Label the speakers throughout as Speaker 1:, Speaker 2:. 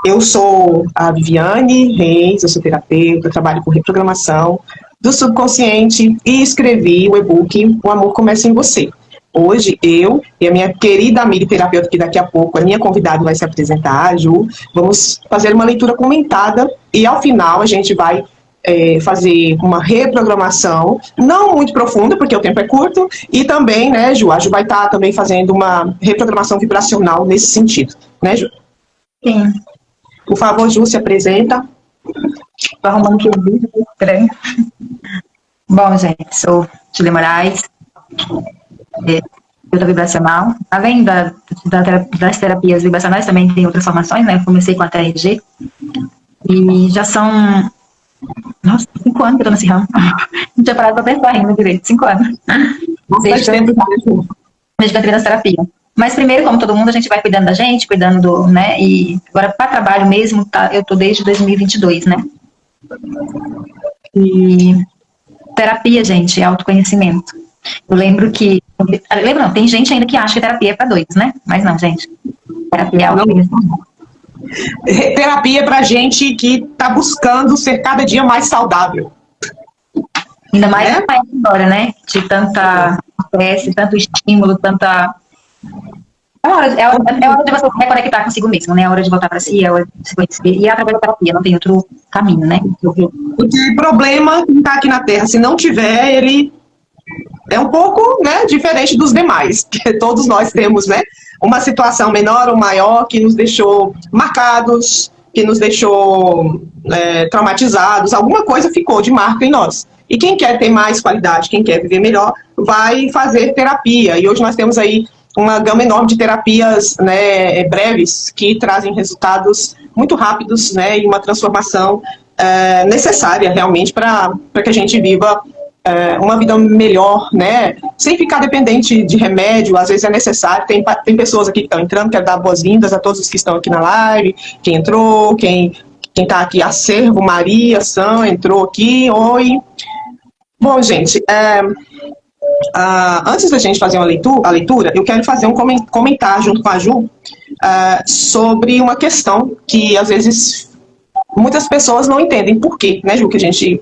Speaker 1: Eu sou a Viviane Reis, eu sou terapeuta, trabalho com reprogramação do subconsciente e escrevi o e-book O Amor Começa em Você. Hoje, eu e a minha querida amiga e terapeuta, que daqui a pouco a minha convidada vai se apresentar, a Ju, vamos fazer uma leitura comentada e, ao final, a gente vai fazer uma reprogramação, não muito profunda, porque o tempo é curto, e também, né, Ju, a Ju vai estar também fazendo uma reprogramação vibracional nesse sentido, né, Ju?
Speaker 2: Sim.
Speaker 1: Por favor, Ju, se apresenta.
Speaker 2: Estou arrumando aqui o vídeo, estranho. Bom, gente, sou Julia Moraes, terapeuta vibracional. Além das terapias vibracionais, também tem outras formações, né? Eu comecei com a TRG. E já são, 5 anos que eu estou nesse ramo. Não tinha parado para pensar ainda direito, 5 anos. Desde que eu entrei nas terapias. Mas primeiro, como todo mundo, a gente vai cuidando da gente, cuidando do, né? E agora, para trabalho mesmo, eu estou desde 2022, né? E terapia, gente, é autoconhecimento. Eu lembro que... não, tem gente ainda que acha que terapia é para doidos, né? Mas não, gente. Terapia é autoconhecimento.
Speaker 1: Terapia é para gente que está buscando ser cada dia mais saudável.
Speaker 2: Ainda mais agora, né? De tanta estresse, tanto estímulo, tanta... É hora de você reconectar consigo mesmo, né? É hora de voltar para si, é hora de se conhecer. E é através da terapia, não tem outro caminho, né?
Speaker 1: Porque o problema que está aqui na Terra, se não tiver, ele é um pouco, né, diferente dos demais, que todos nós temos, né? Uma situação menor ou maior que nos deixou marcados, que nos deixou traumatizados, alguma coisa ficou de marca em nós. E quem quer ter mais qualidade, quem quer viver melhor, vai fazer terapia. E hoje nós temos aí uma gama enorme de terapias, né, breves, que trazem resultados muito rápidos, né, e uma transformação necessária realmente para que a gente viva uma vida melhor, né, sem ficar dependente de remédio. Às vezes é necessário. Tem pessoas aqui que estão entrando, quero dar boas-vindas a todos os que estão aqui na live, quem entrou, quem está aqui, Acervo, Maria, Sam, entrou aqui, oi. Bom, gente, antes da gente fazer a leitura, eu quero fazer um comentário junto com a Ju sobre uma questão que, às vezes, muitas pessoas não entendem por quê, né, Ju, que a gente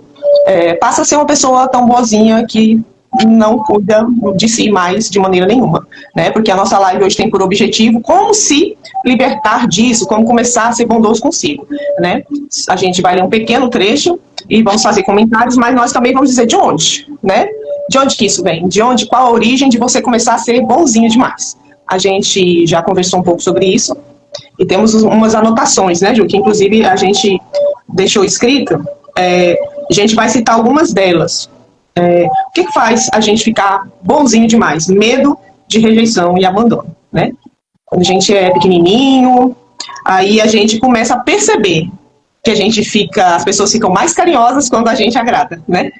Speaker 1: passa a ser uma pessoa tão boazinha que não cuida de si mais de maneira nenhuma, né, porque a nossa live hoje tem por objetivo como se libertar disso, como começar a ser bondoso consigo, né. A gente vai ler um pequeno trecho e vamos fazer comentários, mas nós também vamos dizer de onde, né? De onde que isso vem? De onde, qual a origem de você começar a ser bonzinho demais? A gente já conversou um pouco sobre isso e temos umas anotações, né, Ju, que inclusive a gente deixou escrito. A gente vai citar algumas delas. O que faz a gente ficar bonzinho demais? Medo de rejeição e abandono, né? Quando a gente é pequenininho, aí a gente começa a perceber que as pessoas ficam mais carinhosas quando a gente agrada, né?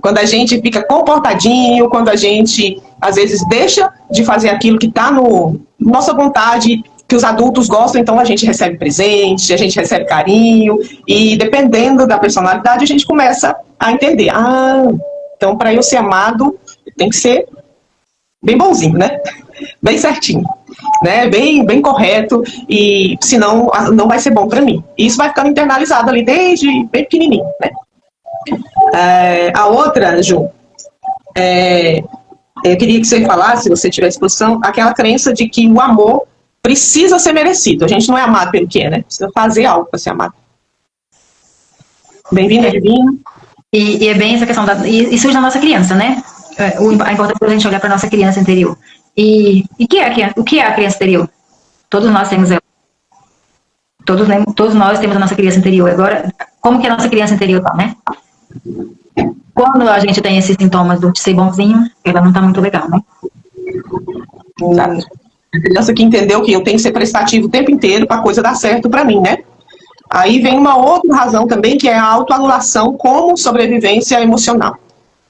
Speaker 1: Quando a gente fica comportadinho, quando a gente, às vezes, deixa de fazer aquilo que está no nossa vontade, que os adultos gostam, então a gente recebe presente, a gente recebe carinho, e dependendo da personalidade, a gente começa a entender. Então para eu ser amado, tem que ser bem bonzinho, né? Bem certinho, né? Bem correto, e senão não vai ser bom para mim. E isso vai ficando internalizado ali desde bem pequenininho, né? A outra, Ju, eu queria que você falasse, se você tiver exposição, aquela crença de que o amor precisa ser merecido. A gente não é amado pelo que é, né? Precisa fazer algo para ser amado. Bem-vinda, Divina.
Speaker 2: E é bem essa questão e surge na nossa criança, né? A importância da gente olhar para a nossa criança interior. E o que é a criança interior? Todos nós temos ela. Todos nós temos a nossa criança interior. Agora, como que a nossa criança interior tá, né? Quando a gente tem esses sintomas do ser bonzinho, ela não tá muito legal, né?
Speaker 1: Sabe? A criança que entendeu que eu tenho que ser prestativo o tempo inteiro para a coisa dar certo para mim, né? Aí vem uma outra razão também, que é a autoanulação como sobrevivência emocional,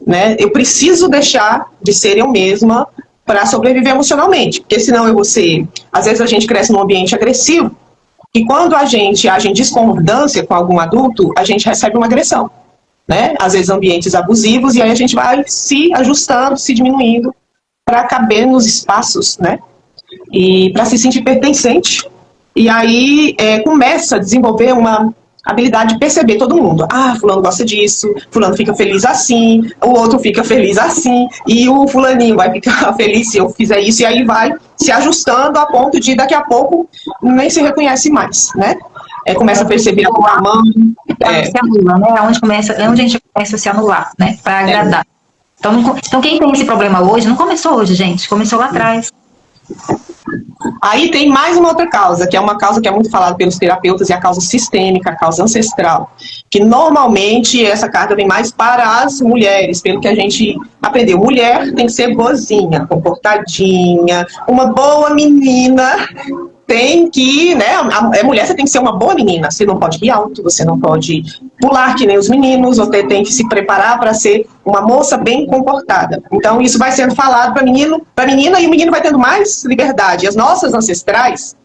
Speaker 1: né? Eu preciso deixar de ser eu mesma para sobreviver emocionalmente, porque senão eu vou ser... Às vezes a gente cresce num ambiente agressivo, e quando a gente age em discordância com algum adulto, a gente recebe uma agressão, né? Às vezes ambientes abusivos, e aí a gente vai se ajustando, se diminuindo, para caber nos espaços, né? E para se sentir pertencente E aí começa a desenvolver uma habilidade de perceber todo mundo. Ah, fulano gosta disso, fulano fica feliz assim, o outro fica feliz assim, e o fulaninho vai ficar feliz se eu fizer isso, e aí vai se ajustando a ponto de daqui a pouco nem se reconhece mais, né? Começa a perceber a mão.
Speaker 2: Se anula, né? É onde a gente começa a se anular, né? Para agradar. Então, quem tem esse problema hoje, não começou hoje, gente, começou lá atrás.
Speaker 1: Aí tem mais uma outra causa, que é uma causa que é muito falada pelos terapeutas, e a causa sistêmica, a causa ancestral, que normalmente essa carga vem mais para as mulheres, pelo que a gente aprendeu. Mulher tem que ser boazinha, comportadinha, uma boa menina, tem que, né, mulher, você tem que ser uma boa menina, você não pode rir alto, você não pode pular que nem os meninos, você tem que se preparar para ser uma moça bem comportada. Então isso vai sendo falado para menina, e o menino vai tendo mais liberdade. As nossas ancestrais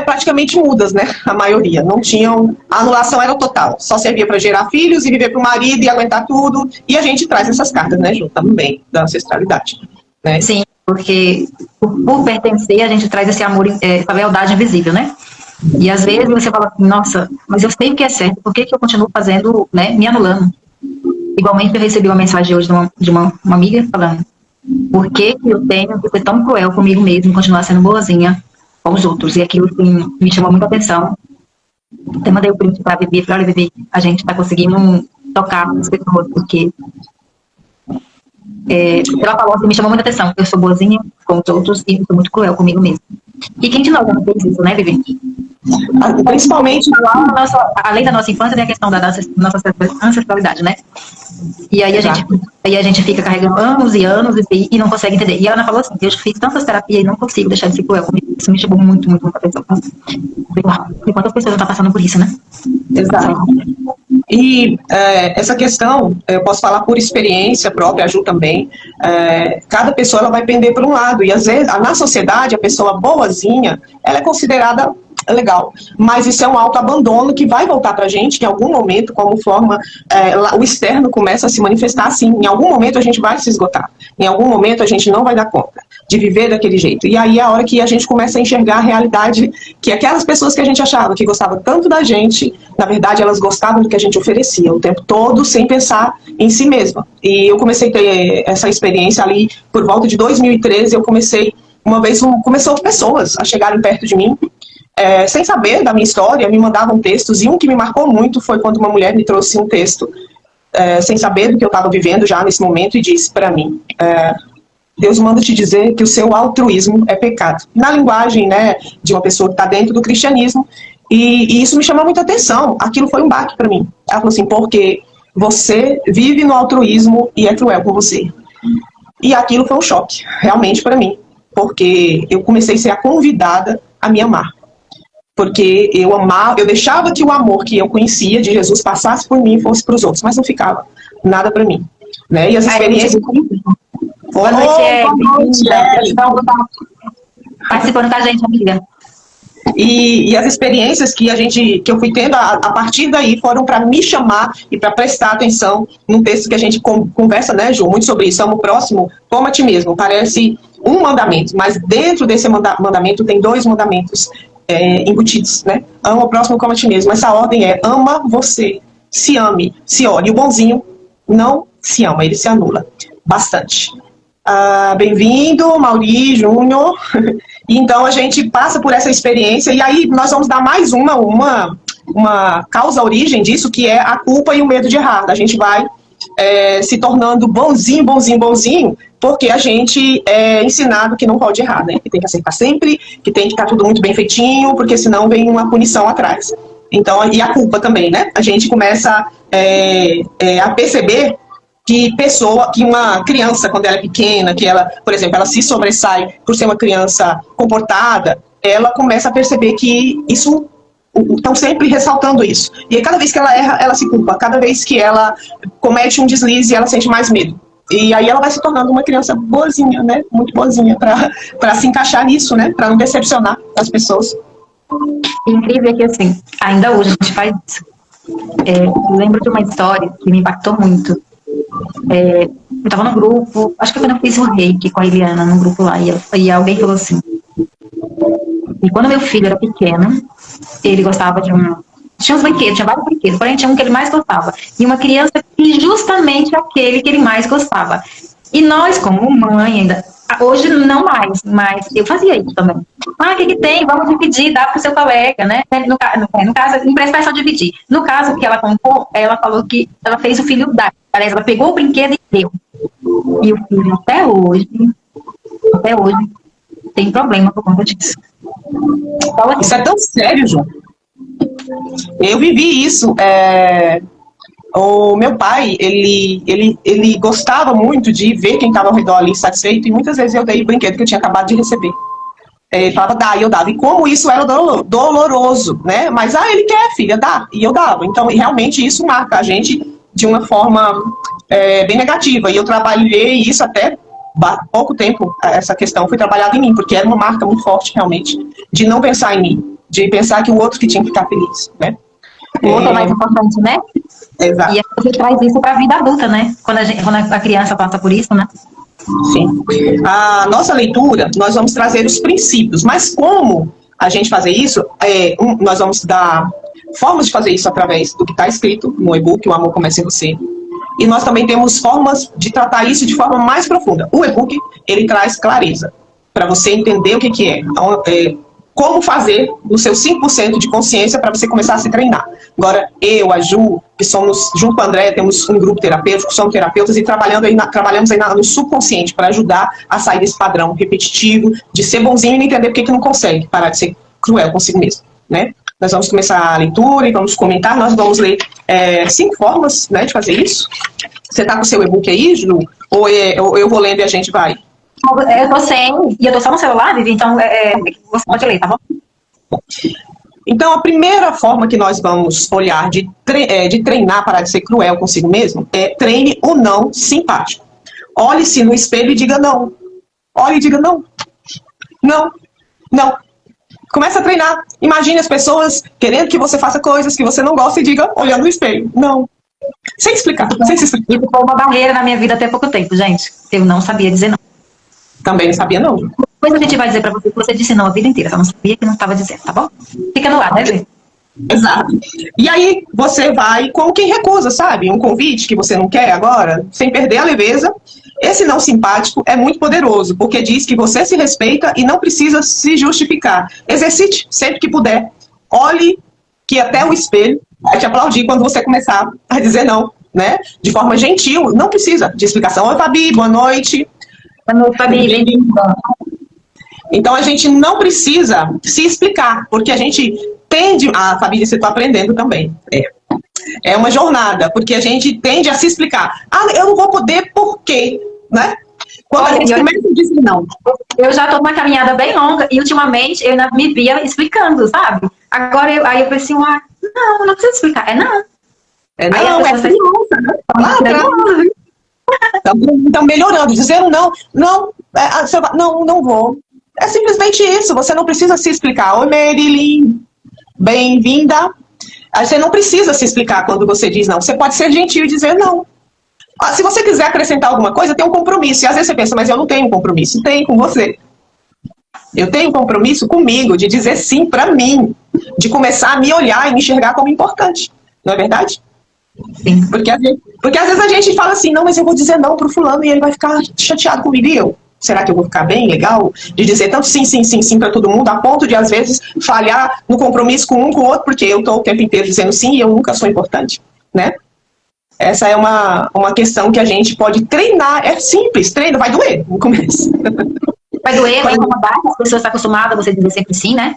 Speaker 1: praticamente mudas, né, a maioria, não tinham, a anulação era total, só servia para gerar filhos e viver para o marido e aguentar tudo, e a gente traz essas cartas, né, Ju, também, da ancestralidade. Né?
Speaker 2: Sim, porque por pertencer, a gente traz esse amor, essa lealdade invisível, né? E às vezes você fala assim, nossa, mas eu sei o que é certo, por que eu continuo fazendo, né, me anulando? Igualmente eu recebi uma mensagem hoje de uma amiga falando, por que eu tenho que ser tão cruel comigo mesmo e continuar sendo boazinha com os outros? E aquilo assim, me chamou muita atenção. Até mandei o print para a Bibi, falei, olha, Bibi, a gente está conseguindo tocar as pessoas, porque ela falou assim, me chamou muita atenção, eu sou boazinha com os outros e sou muito cruel comigo mesmo. E quem de nós não fez isso, né, Bibi?
Speaker 1: Principalmente
Speaker 2: além da nossa infância, tem a questão da nossa ancestralidade, né? E aí a gente fica carregando anos e anos e não consegue entender. E a Ana falou assim, eu fiz tantas terapias e não consigo deixar de ser cruel comigo. Isso me chamou muito, muito, muita atenção. E quantas pessoas estão passando por isso, né?
Speaker 1: Exato. E essa questão, eu posso falar por experiência própria, a Ju também, cada pessoa ela vai pender por um lado, e às vezes, na sociedade, a pessoa boazinha, ela é considerada legal, mas isso é um autoabandono que vai voltar pra gente em algum momento, como forma, o externo começa a se manifestar assim, em algum momento a gente vai se esgotar, em algum momento a gente não vai dar conta de viver daquele jeito, e aí é a hora que a gente começa a enxergar a realidade, que aquelas pessoas que a gente achava que gostavam tanto da gente, na verdade elas gostavam do que a gente oferecia o tempo todo, sem pensar em si mesma. E eu comecei a ter essa experiência ali, por volta de 2013, eu comecei, uma vez começou pessoas a chegarem perto de mim, sem saber da minha história, me mandavam textos, e um que me marcou muito foi quando uma mulher me trouxe um texto, sem saber do que eu estava vivendo já nesse momento, e disse para mim, Deus manda te dizer que o seu altruísmo é pecado. Na linguagem, né, de uma pessoa que está dentro do cristianismo, e isso me chamou muita atenção, aquilo foi um baque para mim. Ela falou assim, porque você vive no altruísmo e é cruel com você. E aquilo foi um choque, realmente para mim, porque eu comecei a ser a convidada a me amar. Porque eu deixava que o amor que eu conhecia de Jesus passasse por mim e fosse para os outros, mas não ficava nada para mim. Né? E as experiências...
Speaker 2: Boa noite, participando com a gente, amiga.
Speaker 1: E as experiências que eu fui tendo a partir daí foram para me chamar e para prestar atenção num texto que a gente conversa, né, Ju, muito sobre isso. Amo o próximo como a ti mesmo. Parece um mandamento, mas dentro desse mandamento tem 2 mandamentos embutidos, né? Ama o próximo como a ti mesmo. Essa ordem é: ama você, se ame, se olhe. E o bonzinho não se ama, ele se anula bastante. Bem-vindo, Mauri Júnior. E então a gente passa por essa experiência, e aí nós vamos dar mais uma causa-origem disso, que é a culpa e o medo de errar. A gente vai se tornando bonzinho, porque a gente é ensinado que não pode errar, né? Que tem que acertar sempre, que tem que estar tudo muito bem feitinho, porque senão vem uma punição atrás. Então, e a culpa também, né? A gente começa a perceber que uma criança, quando ela é pequena, que ela, por exemplo, ela se sobressai por ser uma criança comportada, ela começa a perceber que isso, estão sempre ressaltando isso. E aí, cada vez que ela erra, ela se culpa. Cada vez que ela comete um deslize, ela sente mais medo. E aí ela vai se tornando uma criança boazinha, né? Muito boazinha, para se encaixar nisso, né? Para não decepcionar as pessoas.
Speaker 2: Incrível que, assim, ainda hoje a gente faz isso. Eu lembro de uma história que me impactou muito. Eu estava num grupo, acho que eu fiz o reiki com a Eliana, num grupo lá, e alguém falou assim: E quando meu filho era pequeno, ele gostava de um... Tinha uns brinquedos, tinha vários brinquedos, porém tinha um que ele mais gostava. E uma criança que justamente aquele que ele mais gostava. E nós, como mãe, ainda... Hoje não mais, mas eu fazia isso também. Ah, o que tem? Vamos dividir, dá para o seu colega, né? No caso, emprestar é só dividir. No caso que ela comprou, ela falou que ela fez o filho dar. Aliás, ela pegou o brinquedo e deu. E o filho até hoje, tem problema por conta disso.
Speaker 1: Isso é tão sério, João. Eu vivi isso. O meu pai, ele gostava muito de ver quem estava ao redor ali satisfeito, e muitas vezes eu dei o brinquedo que eu tinha acabado de receber. Ele falava, dá, e eu dava. E como isso era doloroso, né? Mas, ele quer, filha, dá, e eu dava. Então, realmente, isso marca a gente de uma forma bem negativa. E eu trabalhei isso até pouco tempo, essa questão foi trabalhada em mim, porque era uma marca muito forte, realmente, de não pensar em mim, de pensar que o outro que tinha que ficar feliz, né?
Speaker 2: O outro é mais importante, né?
Speaker 1: Exato.
Speaker 2: E a gente traz isso para a vida adulta, né? Quando a criança passa por isso, né?
Speaker 1: Sim. A nossa leitura, nós vamos trazer os princípios, mas como a gente fazer isso, nós vamos dar formas de fazer isso através do que está escrito no e-book, O Amor Começa em Você. E nós também temos formas de tratar isso de forma mais profunda. O e-book, ele traz clareza, para você entender o que é. Então, como fazer no seu 5% de consciência para você começar a se treinar. Agora, a Ju, que somos, junto com a André, temos um grupo terapêutico, somos terapeutas e trabalhamos aí no subconsciente para ajudar a sair desse padrão repetitivo, de ser bonzinho e não entender porque que não consegue parar de ser cruel consigo mesmo, né? Nós vamos começar a leitura e vamos comentar. Nós vamos ler 5 formas, né, de fazer isso. Você está com o seu e-book aí, Ju? Ou eu vou lendo e a gente vai?
Speaker 2: Eu tô sem, e eu tô só no celular, Vivi, então você pode ler, tá bom?
Speaker 1: Então, a primeira forma que nós vamos olhar de treinar para de ser cruel consigo mesmo é treine o não simpático. Olhe-se no espelho e diga não. Olhe e diga não. Não. Não. Começa a treinar. Imagine as pessoas querendo que você faça coisas que você não gosta e diga, olhando no espelho, não. Sem explicar, sem se explicar.
Speaker 2: Isso foi uma barreira na minha vida até pouco tempo, gente. Eu não sabia dizer não.
Speaker 1: Também não sabia, não.
Speaker 2: Depois a gente vai dizer pra você que você disse não a vida inteira, só não sabia que não estava dizendo, tá bom? Fica no ar, né, Vê?
Speaker 1: Exato. E aí você vai como quem recusa, sabe? Um convite que você não quer agora, sem perder a leveza. Esse não simpático é muito poderoso, porque diz que você se respeita e não precisa se justificar. Exercite sempre que puder. Olhe que até o espelho vai te aplaudir quando você começar a dizer não, né? De forma gentil, não precisa de explicação. Oi, Fabi, boa noite.
Speaker 2: Boa noite, Fabi.
Speaker 1: Então a gente não precisa se explicar, porque a gente tende... A Fabi disse, eu estou aprendendo também. É uma jornada, porque a gente tende a se explicar. Eu não vou poder, por quê? Né? Quando a gente começa a dizer não.
Speaker 2: Eu já estou numa caminhada bem longa e ultimamente eu ainda me via explicando, sabe? Agora aí eu pensei, não precisa explicar. Não.
Speaker 1: Não, é criança, né? Então, melhorando, dizendo não, não vou. É simplesmente isso, você não precisa se explicar. Oi, Marilyn, bem-vinda. Você não precisa se explicar quando você diz não. Você pode ser gentil e dizer não. Se você quiser acrescentar alguma coisa, tem um compromisso. E às vezes você pensa, mas eu não tenho um compromisso. Tem com você. Eu tenho um compromisso comigo de dizer sim para mim. De começar a me olhar e me enxergar como importante. Não é verdade?
Speaker 2: Sim.
Speaker 1: Porque às vezes a gente fala assim, não, mas eu vou dizer não pro fulano e ele vai ficar chateado comigo. E eu? Será que eu vou ficar bem, legal? De dizer tanto sim para todo mundo, a ponto de, às vezes, falhar no compromisso com um com o outro, porque eu estou o tempo inteiro dizendo sim e eu nunca sou importante, né? Essa é uma questão que a gente pode treinar. É simples, treino, vai doer no começo.
Speaker 2: Vai doer, vai incomodar, as pessoas estão acostumadas a você dizer sempre sim, né?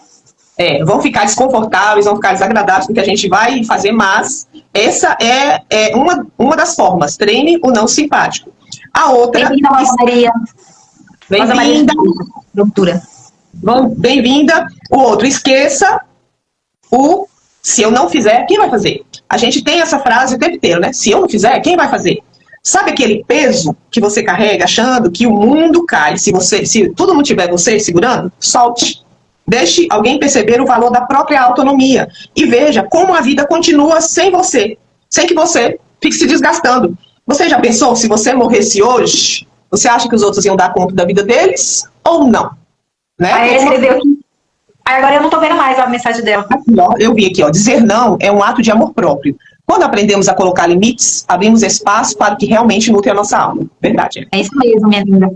Speaker 1: Vão ficar desconfortáveis, vão ficar desagradáveis com o que a gente vai fazer, mas essa é uma das formas. Treine o não simpático. A outra...
Speaker 2: Bem-vinda, Rosa Maria.
Speaker 1: Bem-vinda. Bem-vinda. O outro, esqueça o se eu não fizer, quem vai fazer? A gente tem essa frase o tempo inteiro, né? Se eu não fizer, quem vai fazer? Sabe aquele peso que você carrega achando que o mundo cai? Se tudo não tiver você segurando, solte. Deixe alguém perceber o valor da própria autonomia. E veja como a vida continua sem você. Sem que você fique se desgastando. Você já pensou, se você morresse hoje, você acha que os outros iam dar conta da vida deles ou não? Né?
Speaker 2: Aí ele escreveu aqui. Aí agora eu não tô vendo mais a mensagem dela.
Speaker 1: Aqui, ó, eu vi aqui, ó, dizer não é um ato de amor próprio. Quando aprendemos a colocar limites, abrimos espaço para o que realmente nutre a nossa alma. Verdade.
Speaker 2: É isso mesmo, minha linda.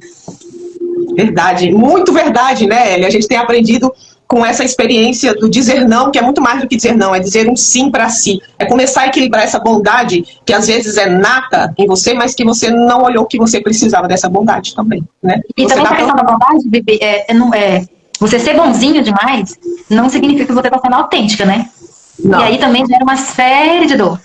Speaker 1: Verdade, muito verdade, né, Elia? A gente tem aprendido com essa experiência do dizer não, que é muito mais do que dizer não, é dizer um sim para si. É começar a equilibrar essa bondade, que às vezes é nata em você, mas que você não olhou que você precisava dessa bondade também, né?
Speaker 2: E
Speaker 1: você
Speaker 2: também a questão da bondade, Bibi, você ser bonzinho demais não significa que você está sendo autêntica, né?
Speaker 1: Não.
Speaker 2: E aí também gera uma série de dor.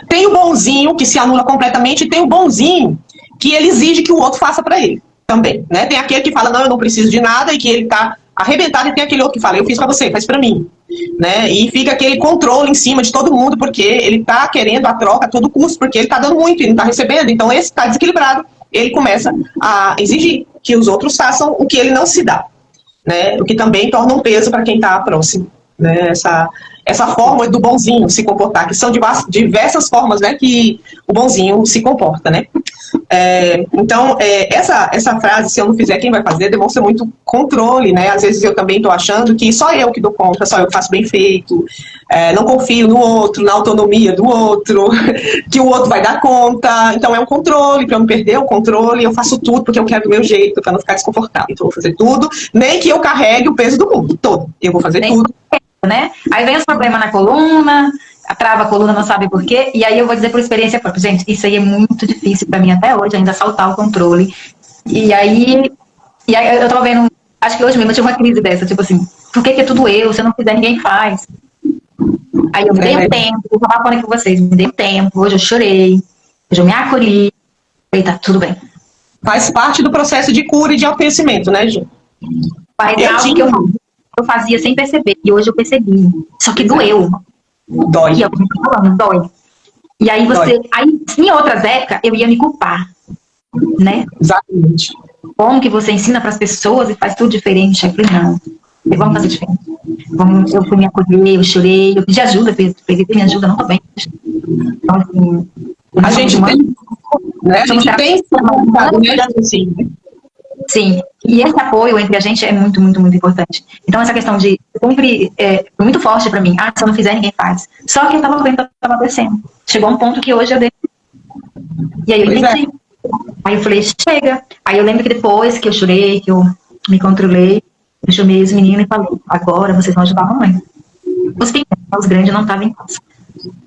Speaker 1: Tem o bonzinho que se anula completamente e tem o bonzinho que ele exige que o outro faça para ele também, né? Tem aquele que fala, não, eu não preciso de nada e que ele tá arrebentado, e tem aquele outro que fala, eu fiz para você, faz para mim, né? E fica aquele controle em cima de todo mundo porque ele tá querendo a troca a todo custo, porque ele tá dando muito e não tá recebendo, então esse tá desequilibrado, ele começa a exigir que os outros façam o que ele não se dá, né? O que também torna um peso para quem tá próximo, né? Essa forma do bonzinho se comportar, que são diversas formas, né, que o bonzinho se comporta, né? Então, essa frase, se eu não fizer, quem vai fazer, demonstra muito controle, né? Às vezes eu também estou achando que só eu que dou conta, só eu que faço bem feito, não confio no outro, na autonomia do outro, que o outro vai dar conta. Então é um controle, para eu não perder o controle, eu faço tudo porque eu quero do meu jeito, para não ficar desconfortável. Então eu vou fazer tudo, nem que eu carregue o peso do mundo todo, eu vou fazer tudo.
Speaker 2: Né? Aí vem os problemas na coluna, trava a coluna, não sabe por quê, e aí eu vou dizer por experiência própria, gente, isso aí é muito difícil pra mim até hoje, ainda saltar o controle, e aí eu tava vendo, acho que hoje mesmo eu tive uma crise dessa, tipo assim, por que é tudo eu, se eu não fizer ninguém faz? Aí eu me dei um tempo, vou falar falando com vocês, me dei um tempo, hoje eu chorei, hoje eu me acolhi, e tá tudo bem.
Speaker 1: Faz parte do processo de cura e de autoconhecimento, né, Ju?
Speaker 2: Mas é algo que eu fazia sem perceber, e hoje eu percebi, só que doeu.
Speaker 1: Dói.
Speaker 2: E eu tô falando, dói. E aí aí em outras épocas eu ia me culpar, né?
Speaker 1: Exatamente.
Speaker 2: Como que você ensina para as pessoas e faz tudo diferente? Eu falei, não, vamos fazer diferente. Eu fui me acolher, eu chorei, eu pedi ajuda, me ajuda, não tô bem. Então, assim,
Speaker 1: a gente tem, né? A gente tem assim.
Speaker 2: Sim, e esse apoio entre a gente é muito, muito, muito importante. Então, essa questão de sempre foi muito forte pra mim. Se eu não fizer, ninguém faz. Só que eu tava vendo que eu tava descendo. Chegou um ponto que hoje eu desci. E aí eu entendi. Aí eu falei, chega. Aí eu lembro que depois que eu chorei, que eu me controlei, eu chamei os meninos e falei, agora vocês vão ajudar a mamãe. Os pequenos, os grandes não estavam em casa.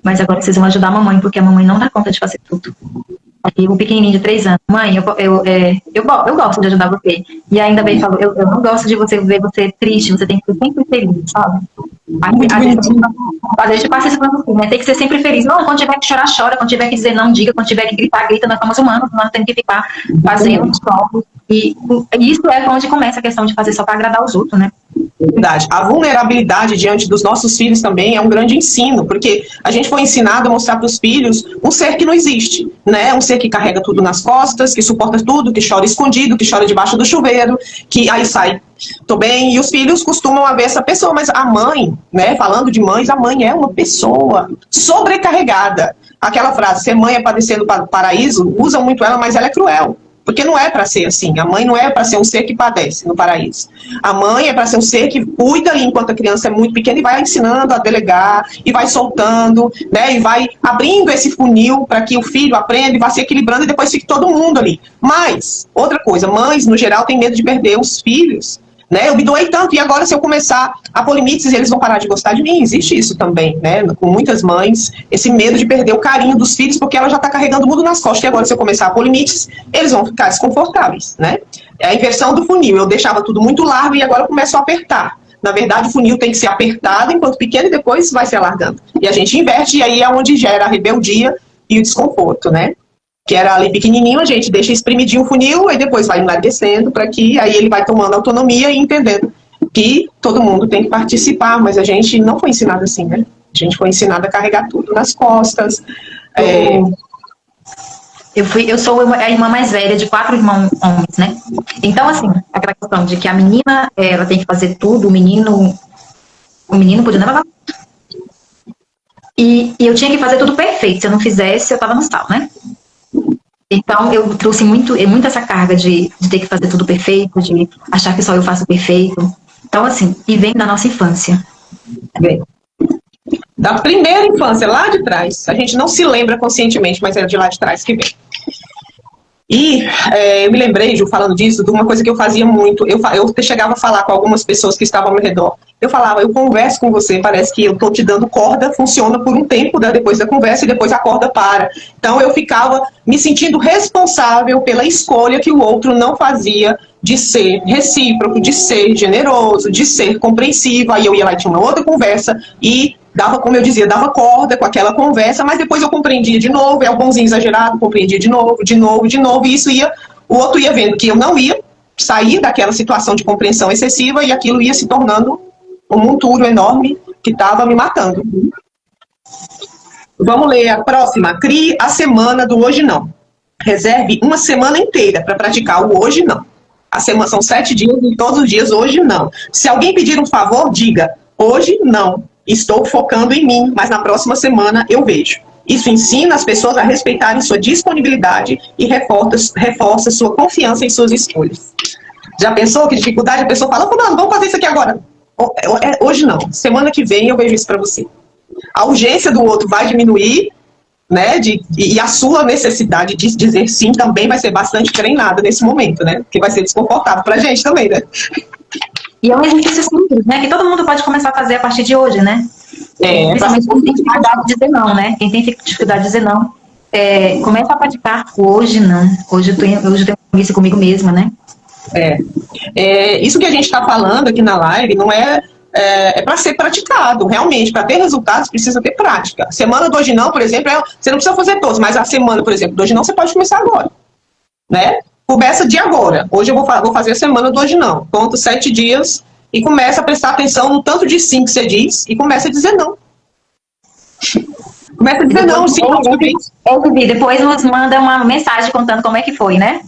Speaker 2: Mas agora vocês vão ajudar a mamãe, porque a mamãe não dá conta de fazer tudo. Aí o pequenininho de 3 anos, mãe, eu gosto de ajudar você. E ainda bem falou, eu não gosto de você ver você triste, você tem que ser sempre feliz, sabe? A gente passa isso pra você, né? Tem que ser sempre feliz. Não, quando tiver que chorar, chora. Quando tiver que dizer não, diga. Quando tiver que gritar, grita. Nós somos humanos, nós temos que ficar fazendo só. E isso é onde começa a questão de fazer só para agradar os outros, né?
Speaker 1: Verdade. A vulnerabilidade diante dos nossos filhos também é um grande ensino, porque a gente foi ensinado a mostrar para os filhos um ser que não existe, né? Um ser que carrega tudo nas costas, que suporta tudo, que chora escondido, que chora debaixo do chuveiro, que aí sai, tô bem, e os filhos costumam ver essa pessoa, mas a mãe, né? Falando de mães, a mãe é uma pessoa sobrecarregada. Aquela frase, ser mãe é padecer no paraíso, usam muito ela, mas ela é cruel. Porque não é para ser assim. A mãe não é para ser um ser que padece no paraíso. A mãe é para ser um ser que cuida ali enquanto a criança é muito pequena e vai ensinando a delegar, e vai soltando, né? E vai abrindo esse funil para que o filho aprenda e vá se equilibrando e depois fique todo mundo ali. Mas, outra coisa, mães, no geral, têm medo de perder os filhos. Né? Eu me doei tanto, e agora se eu começar a pôr limites, eles vão parar de gostar de mim. Existe isso também, né? Com muitas mães, esse medo de perder o carinho dos filhos, porque ela já está carregando o mundo nas costas, e agora se eu começar a pôr limites, eles vão ficar desconfortáveis, né? É a inversão do funil, eu deixava tudo muito largo e agora eu começo a apertar. Na verdade, o funil tem que ser apertado enquanto pequeno e depois vai se alargando. E a gente inverte, e aí é onde gera a rebeldia e o desconforto, né? Que era ali pequenininho, a gente deixa espremidinho o funil, e depois vai descendo para que aí ele vai tomando autonomia e entendendo que todo mundo tem que participar, mas a gente não foi ensinado assim, né? A gente foi ensinado a carregar tudo nas costas.
Speaker 2: Eu sou a irmã mais velha de 4 irmãos homens, né? Então, assim, aquela questão de que a menina, ela tem que fazer tudo, o menino podia levar. E eu tinha que fazer tudo perfeito. Se eu não fizesse, eu tava no sal, né? Então, eu trouxe muito essa carga de ter que fazer tudo perfeito, de achar que só eu faço perfeito. Então, assim, e vem da nossa infância.
Speaker 1: Bem, da primeira infância, lá de trás, a gente não se lembra conscientemente, mas é de lá de trás que vem. E eu me lembrei, Ju, falando disso, de uma coisa que eu fazia muito. Eu chegava a falar com algumas pessoas que estavam ao meu redor. Eu falava, eu converso com você, parece que eu estou te dando corda, funciona por um tempo, né, depois da conversa, e depois a corda para. Então eu ficava me sentindo responsável pela escolha que o outro não fazia de ser recíproco, de ser generoso, de ser compreensivo. Aí eu ia lá e tinha uma outra conversa e dava, como eu dizia, dava corda com aquela conversa, mas depois eu compreendia de novo, é o bonzinho exagerado, compreendia de novo, e isso ia, o outro ia vendo que eu não ia sair daquela situação de compreensão excessiva e aquilo ia se tornando um montúrio enorme que estava me matando. Vamos ler a próxima. Crie a semana do hoje não. Reserve uma semana inteira para praticar o hoje não. A semana são 7 dias e todos os dias hoje não. Se alguém pedir um favor, diga hoje não. Estou focando em mim, mas na próxima semana eu vejo. Isso ensina as pessoas a respeitarem sua disponibilidade e reforça sua confiança em suas escolhas. Já pensou que dificuldade? A pessoa fala, não, vamos fazer isso aqui agora. Hoje não. Semana que vem eu vejo isso para você. A urgência do outro vai diminuir, né? E a sua necessidade de dizer sim também vai ser bastante treinada nesse momento, né? Porque vai ser desconfortável para a gente também, né?
Speaker 2: E é um exercício simples, né? Que todo mundo pode começar a fazer a partir de hoje, né? Principalmente quem tem dificuldade de dizer não, né? Quem tem dificuldade de dizer não, começa a praticar hoje não. Hoje eu tenho isso comigo mesma, né?
Speaker 1: Isso que a gente está falando aqui na live não é para ser praticado, realmente. Para ter resultados precisa ter prática. A semana do hoje não, por exemplo, você não precisa fazer todos, mas a semana, por exemplo, do hoje não, você pode começar agora, né? Começa de agora. Hoje eu vou fazer a semana do hoje não. Conto 7 dias e começa a prestar atenção no tanto de sim que você diz e começa a dizer não. Começa a dizer não, sim.
Speaker 2: Depois nos manda uma mensagem contando como é que foi, né?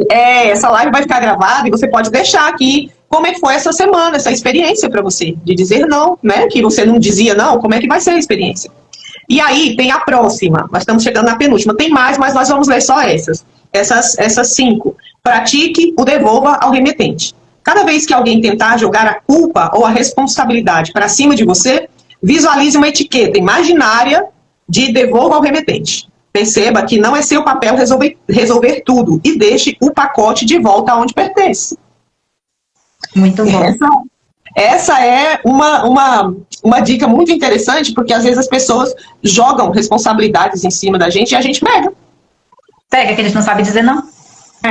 Speaker 1: Essa live vai ficar gravada e você pode deixar aqui como é que foi essa semana, essa experiência para você, de dizer não, né? Que você não dizia não, como é que vai ser a experiência? E aí tem a próxima, nós estamos chegando na penúltima, tem mais, mas nós vamos ler só essas 5. Pratique o devolva ao remetente. Cada vez que alguém tentar jogar a culpa ou a responsabilidade para cima de você, visualize uma etiqueta imaginária de devolva ao remetente. Perceba que não é seu papel resolver tudo e deixe o pacote de volta onde pertence.
Speaker 2: Muito bom.
Speaker 1: Essa é uma dica muito interessante, porque às vezes as pessoas jogam responsabilidades em cima da gente e a gente pega.
Speaker 2: Pega, que a gente não sabe dizer não.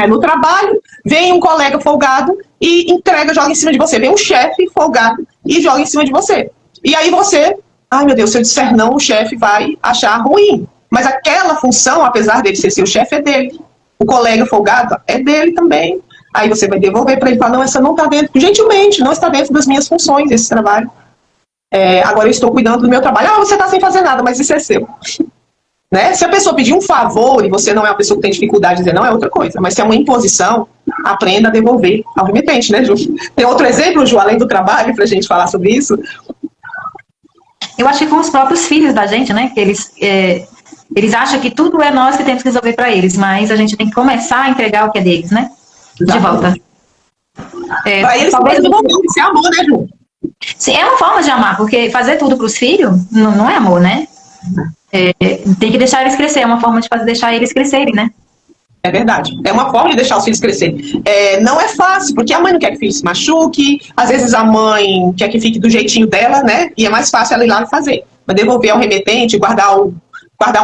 Speaker 1: No trabalho, vem um colega folgado e joga em cima de você. Vem um chefe folgado e joga em cima de você. E aí você, ai meu Deus, se eu disser não, o chefe vai achar ruim. Mas aquela função, apesar dele ser seu chefe, é dele. O colega folgado é dele também. Aí você vai devolver para ele e falar, não, essa não está dentro, gentilmente, não está dentro das minhas funções, esse trabalho. Agora eu estou cuidando do meu trabalho. Você está sem fazer nada, mas isso é seu. Né? Se a pessoa pedir um favor e você não é uma pessoa que tem dificuldade de dizer não, é outra coisa. Mas se é uma imposição, aprenda a devolver ao remetente, né, Ju? Tem outro exemplo, Ju, além do trabalho, para a gente falar sobre isso?
Speaker 2: Eu acho que com os próprios filhos da gente, né, que eles acham que tudo é nós que temos que resolver para eles, mas a gente tem que começar a entregar o que é deles, né? De volta.
Speaker 1: Para eles talvez isso é amor, né, Ju?
Speaker 2: Sim, é uma forma de amar, porque fazer tudo para os filhos não é amor, né? Tem que deixar eles crescer, é uma forma de deixar eles crescerem, né?
Speaker 1: É verdade, é uma forma de deixar os filhos crescerem. Não é fácil, porque a mãe não quer que o filho se machuque, às vezes a mãe quer que fique do jeitinho dela, né? E é mais fácil ela ir lá e fazer. Mas devolver ao remetente, guardar um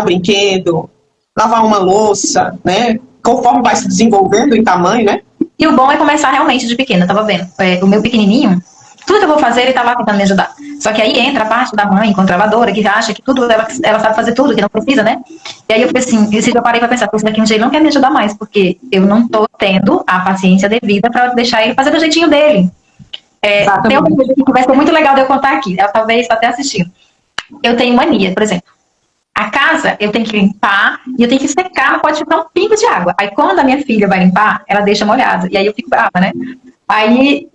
Speaker 1: brinquedo, lavar uma louça, né? Conforme vai se desenvolvendo em tamanho, né?
Speaker 2: E o bom é começar realmente de pequeno, eu tava vendo. O meu pequenininho, tudo que eu vou fazer, ele tá lá tentando me ajudar. Só que aí entra a parte da mãe controladora, que acha que tudo, ela sabe fazer tudo, que não precisa, né? E aí eu falei assim, eu parei pra pensar, esse daqui um dia ele não quer me ajudar mais, porque eu não tô tendo a paciência devida pra deixar ele fazer do jeitinho dele. Tem uma coisa que vai ser muito legal de eu contar aqui, ela talvez está até assistindo. Eu tenho mania, por exemplo. A casa, eu tenho que limpar e eu tenho que secar, não pode ficar um pingo de água. Aí, quando a minha filha vai limpar, ela deixa molhado. E aí, eu fico brava, né? Aí,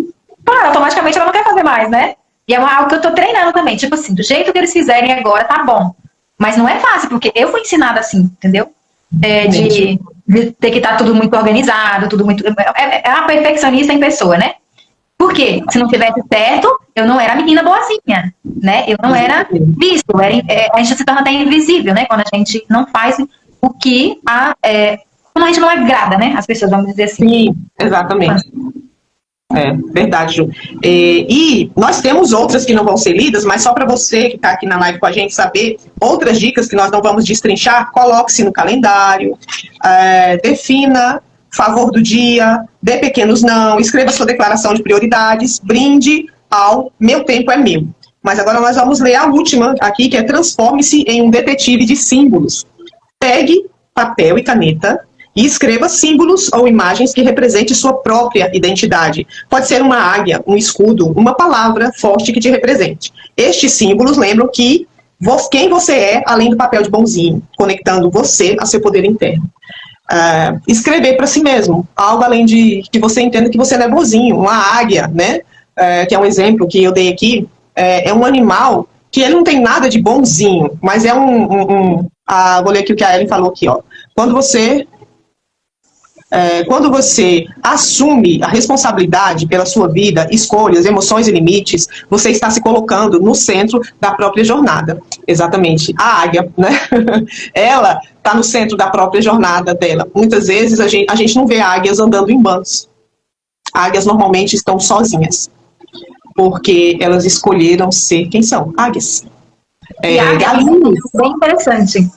Speaker 2: automaticamente, ela não quer fazer mais, né? E é algo que eu tô treinando também. Tipo assim, do jeito que eles fizerem agora, tá bom. Mas não é fácil, porque eu fui ensinada assim, entendeu? De ter que estar tudo muito organizado, tudo muito... É a perfeccionista em pessoa, né? Por quê? Se não tivesse certo, eu não era a menina boazinha, né? Eu não era visto. A gente se torna até invisível, né? Quando a gente não faz o que quando a gente não agrada, né? As pessoas, vamos dizer assim.
Speaker 1: Sim, exatamente. É, verdade, Ju. E nós temos outras que não vão ser lidas, mas só para você que está aqui na live com a gente saber, outras dicas que nós não vamos destrinchar, coloque-se no calendário, defina favor do dia, dê pequenos não, escreva sua declaração de prioridades, brinde ao meu tempo é meu. Mas agora nós vamos ler a última aqui, que é transforme-se em um detetive de símbolos. Pegue papel e caneta e escreva símbolos ou imagens que representem sua própria identidade. Pode ser uma águia, um escudo, uma palavra forte que te represente. Estes símbolos lembram quem você é, além do papel de bonzinho, conectando você a seu poder interno. Escrever para si mesmo, algo além de que você entenda que você não é bonzinho. Uma águia, né? Que é um exemplo que eu dei aqui, é um animal que ele não tem nada de bonzinho, mas é vou ler aqui o que a Ellen falou aqui, ó. Quando você assume a responsabilidade pela sua vida, escolhas, emoções e limites, você está se colocando no centro da própria jornada. Exatamente. A águia, né? Ela está no centro da própria jornada dela. Muitas vezes a gente não vê águias andando em bandos. Águias normalmente estão sozinhas, porque elas escolheram ser quem são, águias.
Speaker 2: Galinhas. Bem interessante.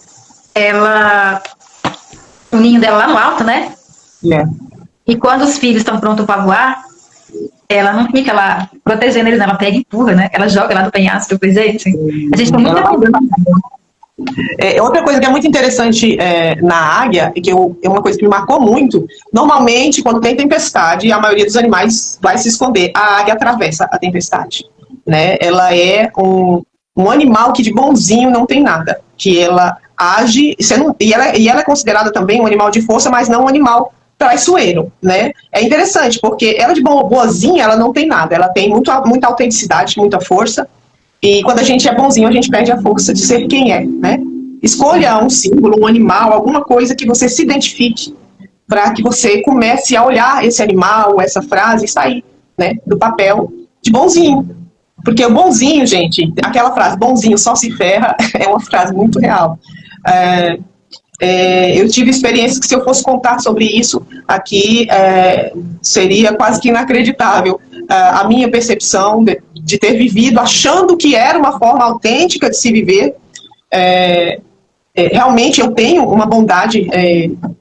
Speaker 2: O ninho dela lá no alto, né? E quando os filhos estão prontos para voar, ela não fica lá protegendo eles, ela pega e empurra, né? Ela joga lá do penhasco, por exemplo. A gente tem muita
Speaker 1: outra coisa que é muito interessante na águia, e que é uma coisa que me marcou muito, normalmente, quando tem tempestade, a maioria dos animais vai se esconder. A águia atravessa a tempestade, né? Ela é um animal que de bonzinho não tem nada, que ela age, e ela é considerada também um animal de força, mas não um animal traiçoeiro, né? É interessante, porque ela de boazinha, ela não tem nada, ela tem muita autenticidade, muita força, e quando a gente é bonzinho, a gente perde a força de ser quem é, né? Escolha um símbolo, um animal, alguma coisa que você se identifique, para que você comece a olhar esse animal, essa frase, e sair, né, do papel de bonzinho. Porque o bonzinho, gente, aquela frase, bonzinho só se ferra, é uma frase muito real. Eu tive experiências que, se eu fosse contar sobre isso aqui, seria quase que inacreditável. A minha percepção de ter vivido achando que era uma forma autêntica de se viver, realmente eu tenho uma bondade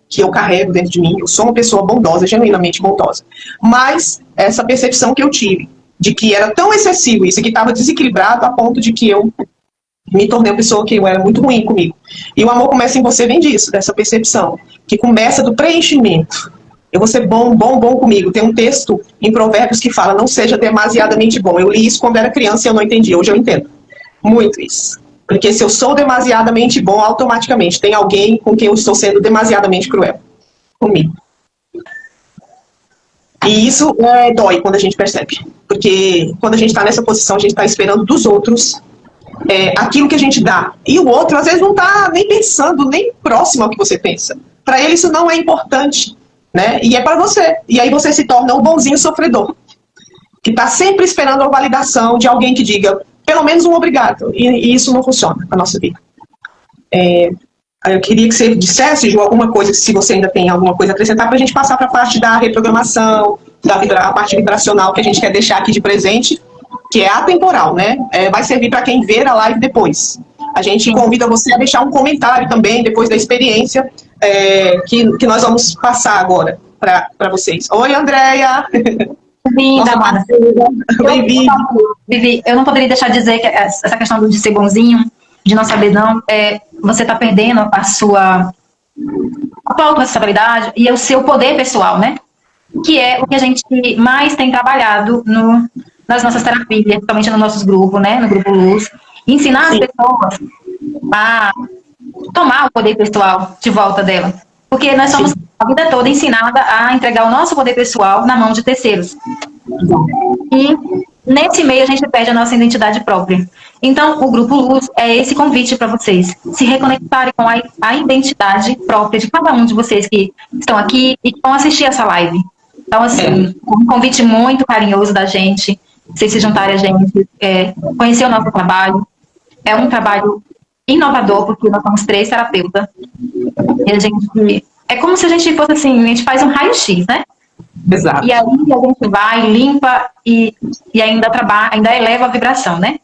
Speaker 1: que eu carrego dentro de mim, eu sou uma pessoa bondosa, genuinamente bondosa. Mas essa percepção que eu tive, de que era tão excessivo isso, que estava desequilibrado a ponto de que eu me tornei uma pessoa que eu era muito ruim comigo. E o amor começa em você, vem disso, dessa percepção, que começa do preenchimento. Eu vou ser bom comigo. Tem um texto em Provérbios que fala, não seja demasiadamente bom. Eu li isso quando era criança e eu não entendi, hoje eu entendo muito isso. Porque se eu sou demasiadamente bom, automaticamente tem alguém com quem eu estou sendo demasiadamente cruel comigo. E isso dói quando a gente percebe. Porque quando a gente está nessa posição, a gente está esperando dos outros aquilo que a gente dá. E o outro, às vezes, não está nem pensando, nem próximo ao que você pensa. Para ele, isso não é importante, né? E é para você. E aí você se torna um bonzinho sofredor, que está sempre esperando a validação de alguém que diga pelo menos um obrigado. E isso não funciona na nossa vida. Eu queria que você dissesse, Ju, alguma coisa, se você ainda tem alguma coisa a acrescentar, para a gente passar para a parte da reprogramação, a parte vibracional que a gente quer deixar aqui de presente, que é atemporal, né? Vai servir para quem ver a live depois. A gente convida você a deixar um comentário também, depois da experiência, que nós vamos passar agora para vocês. Oi, Andréia!
Speaker 2: Bem-vinda, Amanda.
Speaker 1: Bem-vinda.
Speaker 2: Vivi, eu não poderia deixar de dizer que essa questão de ser bonzinho, de não saber não, você está perdendo a sua autorresponsabilidade e o seu poder pessoal, né? Que é o que a gente mais tem trabalhado nas nossas terapias, principalmente nos nossos grupos, né? No Grupo Luz. Ensinar as pessoas a tomar o poder pessoal de volta dela. Porque nós somos a vida toda ensinada a entregar o nosso poder pessoal na mão de terceiros. E nesse meio a gente perde a nossa identidade própria. Então, o Grupo Luz é esse convite para vocês se reconectarem com a identidade própria de cada um de vocês que estão aqui e que vão assistir essa live. Então, assim, um convite muito carinhoso da gente, vocês se juntarem a gente, conhecer o nosso trabalho. É um trabalho inovador, porque nós somos 3 terapeutas. E a gente, é como se a gente fosse assim, a gente faz um raio-x, né?
Speaker 1: Exato.
Speaker 2: E aí a gente vai, limpa e ainda trabalha, ainda eleva a vibração, né?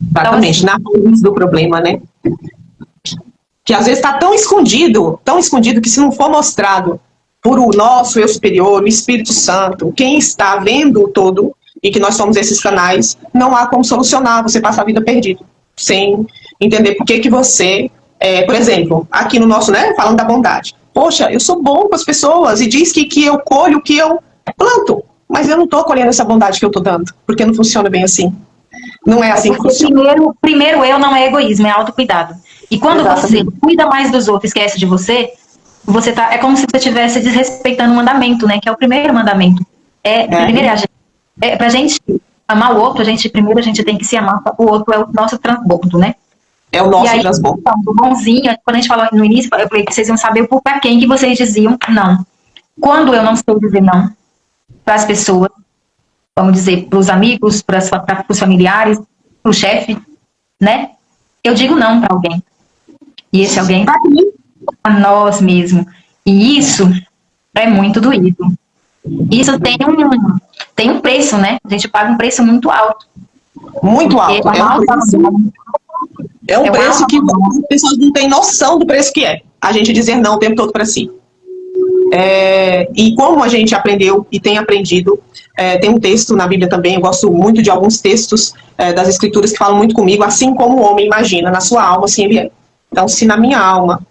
Speaker 1: Exatamente, então, assim, na raiz do problema, né? Que às vezes está tão escondido que se não for mostrado por o nosso eu superior, o Espírito Santo, quem está vendo o todo, e que nós somos esses canais, não há como solucionar, você passa a vida perdido, sem entender por que você, por exemplo, aqui no nosso, né, falando da bondade, poxa, eu sou bom com as pessoas, e diz que eu colho o que eu planto, mas eu não estou colhendo essa bondade que eu estou dando, porque não funciona bem assim. Não é assim que funciona.
Speaker 2: Primeiro eu não é egoísmo, é autocuidado. E quando você cuida mais dos outros e esquece de você, é como se você estivesse desrespeitando o mandamento, né? Que é o primeiro mandamento. Pra gente amar o outro, primeiro a gente tem que se amar. O outro é o nosso transbordo, né?
Speaker 1: É o nosso transbordo.
Speaker 2: Então, o bonzinho, quando a gente falou no início, eu falei que vocês iam saber para quem que vocês diziam não. Quando eu não sei dizer não para as pessoas, vamos dizer, para os amigos, para os familiares, para o chefe, né? Eu digo não para alguém. E esse alguém está a nós mesmos. E isso é muito doído. Isso tem um preço, né? A gente paga um preço muito alto.
Speaker 1: Muito alto. É um preço que as pessoas não têm noção do preço que é. A gente dizer não o tempo todo para si. E como a gente aprendeu e tem aprendido, tem um texto na Bíblia também, eu gosto muito de alguns textos das Escrituras que falam muito comigo, assim como o homem imagina, na sua alma, assim ele é. Então, se na minha alma,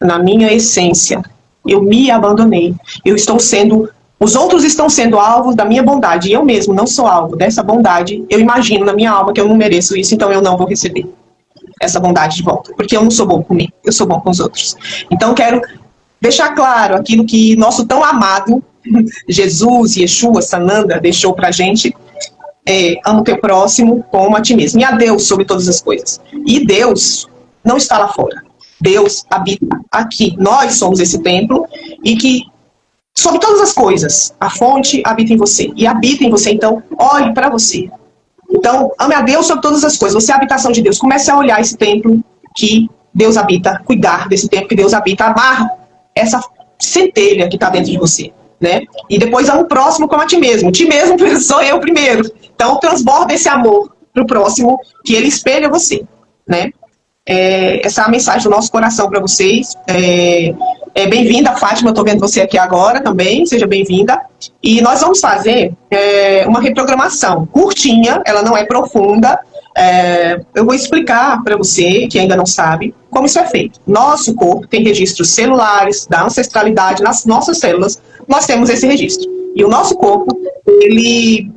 Speaker 1: na minha essência, eu me abandonei, os outros estão sendo alvos da minha bondade, e eu mesmo não sou alvo dessa bondade, eu imagino na minha alma que eu não mereço isso, então eu não vou receber essa bondade de volta, porque eu não sou bom comigo, eu sou bom com os outros. Então, quero deixar claro aquilo que nosso tão amado Jesus, Yeshua, Sananda deixou pra gente, ama o teu próximo como a ti mesmo, e a Deus sobre todas as coisas. E Deus não está lá fora, Deus habita aqui, nós somos esse templo, e que sobre todas as coisas, a fonte habita em você, e habita em você, então olhe para você. Então, ame a Deus sobre todas as coisas, você é a habitação de Deus, comece a olhar esse templo que Deus habita, cuidar desse templo que Deus habita, amar essa centelha que está dentro de você, né? E depois ame o próximo como a ti mesmo sou eu primeiro, então transborda esse amor para o próximo, que ele espelha você, né? Essa é a mensagem do nosso coração para vocês. Bem-vinda, Fátima, eu estou vendo você aqui agora também, seja bem-vinda. E nós vamos fazer uma reprogramação curtinha, ela não é profunda. Eu vou explicar para você, que ainda não sabe, como isso é feito. Nosso corpo tem registros celulares da ancestralidade, nas nossas células, nós temos esse registro. E o nosso corpo, ele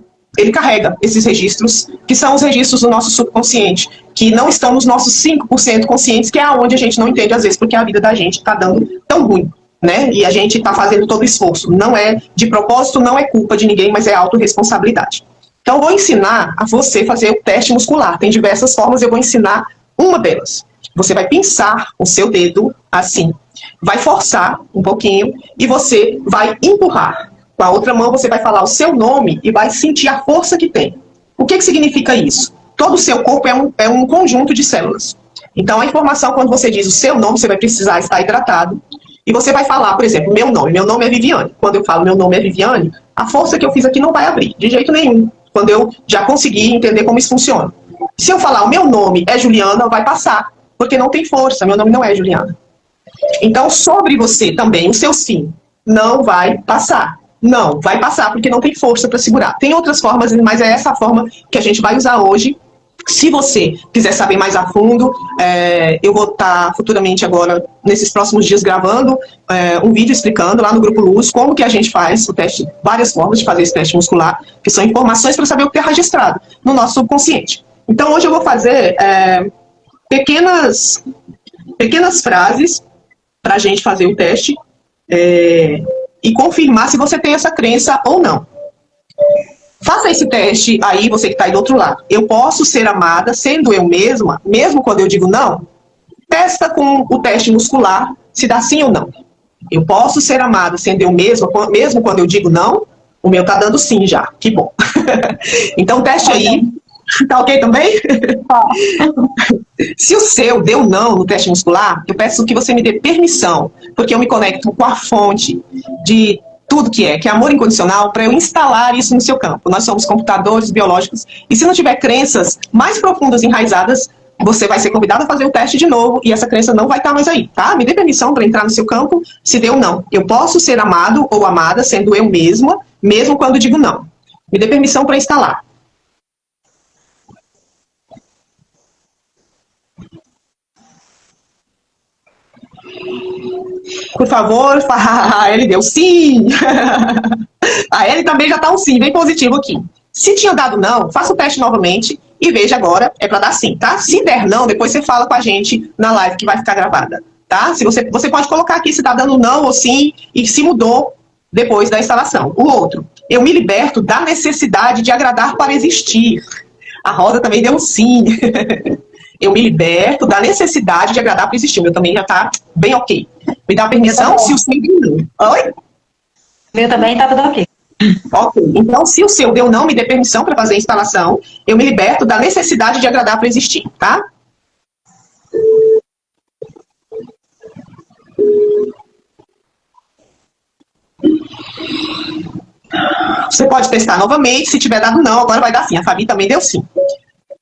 Speaker 1: carrega esses registros, que são os registros do nosso subconsciente, que não estão nos nossos 5% conscientes, que é onde a gente não entende às vezes, porque a vida da gente está dando tão ruim, né? E a gente está fazendo todo o esforço. Não é de propósito, não é culpa de ninguém, mas é autorresponsabilidade. Então, eu vou ensinar a você fazer o teste muscular. Tem diversas formas, eu vou ensinar uma delas. Você vai pinçar o seu dedo assim, vai forçar um pouquinho e você vai empurrar. Com a outra mão você vai falar o seu nome e vai sentir a força que tem. O que significa isso? Todo o seu corpo é um conjunto de células. Então, a informação, quando você diz o seu nome, você vai precisar estar hidratado. E você vai falar, por exemplo, meu nome é Viviane. Quando eu falo meu nome é Viviane, a força que eu fiz aqui não vai abrir, de jeito nenhum. Quando eu já consegui entender como isso funciona. Se eu falar o meu nome é Juliana, vai passar, porque não tem força, meu nome não é Juliana. Então, sobre você também, o seu sim não vai passar. Não, vai passar porque não tem força para segurar. Tem outras formas, mas é essa forma que a gente vai usar hoje. Se você quiser saber mais a fundo, eu vou estar futuramente agora, nesses próximos dias, gravando um vídeo explicando lá no Grupo Luz como que a gente faz o teste, várias formas de fazer esse teste muscular, que são informações para saber o que é registrado no nosso subconsciente. Então, hoje eu vou fazer pequenas frases para a gente fazer o teste e confirmar se você tem essa crença ou não. Faça esse teste aí, você que está aí do outro lado. Eu posso ser amada sendo eu mesma, mesmo quando eu digo não? Testa com o teste muscular se dá sim ou não. Eu posso ser amada sendo eu mesma, mesmo quando eu digo não? O meu tá dando sim já, que bom. Então, teste aí. Tá ok também? Se o seu deu não no teste muscular, eu peço que você me dê permissão, porque eu me conecto com a fonte de tudo que é amor incondicional, para eu instalar isso no seu campo. Nós somos computadores biológicos, e se não tiver crenças mais profundas enraizadas, você vai ser convidado a fazer o teste de novo, e essa crença não vai estar mais aí, tá? Me dê permissão para entrar no seu campo, se deu não. Eu posso ser amado ou amada, sendo eu mesma, mesmo quando digo não. Me dê permissão para instalar. Por favor, a Ellie deu sim. A Ellie também já está um sim, bem positivo aqui. Se tinha dado não, faça o teste novamente e veja agora, é para dar sim, tá? Se der não, depois você fala com a gente na live que vai ficar gravada, tá? Se você pode colocar aqui se está dando não ou sim e se mudou depois da instalação. O outro, eu me liberto da necessidade de agradar para existir. A Rosa também deu um sim. Eu me liberto da necessidade de agradar para existir. O meu também já está bem ok. Me dá permissão se o seu deu não. Oi?
Speaker 2: O meu também está tudo ok.
Speaker 1: Ok. Então, se o seu deu não, me dê permissão para fazer a instalação. Eu me liberto da necessidade de agradar para existir, tá? Você pode testar novamente. Se tiver dado não, agora vai dar sim. A Fabi também deu sim.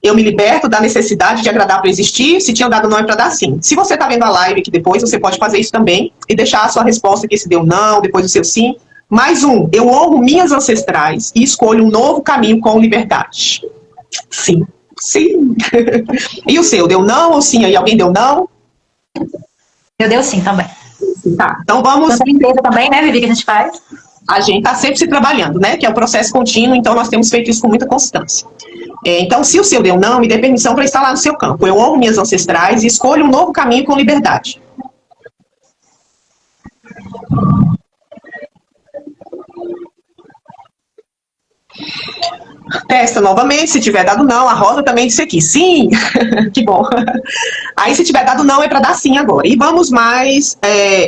Speaker 1: Eu me liberto da necessidade de agradar para existir. Se tinha dado não, é para dar sim. Se você está vendo a live aqui depois, você pode fazer isso também e deixar a sua resposta aqui se deu não, depois o seu sim. Mais um, eu honro minhas ancestrais e escolho um novo caminho com liberdade. Sim, sim. E o seu, deu não ou sim? Aí alguém deu não?
Speaker 2: Eu deu sim também.
Speaker 1: Tá, então vamos...
Speaker 2: Limpeza também, né, Vivi, que a gente faz?
Speaker 1: A gente está sempre se trabalhando, né? Que é um processo contínuo, então nós temos feito isso com muita constância. Então, se o seu deu não, me dê permissão para instalar no seu campo. Eu honro minhas ancestrais e escolho um novo caminho com liberdade. Testa novamente, se tiver dado não, a Rosa também disse aqui, sim, que bom. Aí se tiver dado não, é para dar sim agora. E vamos mais,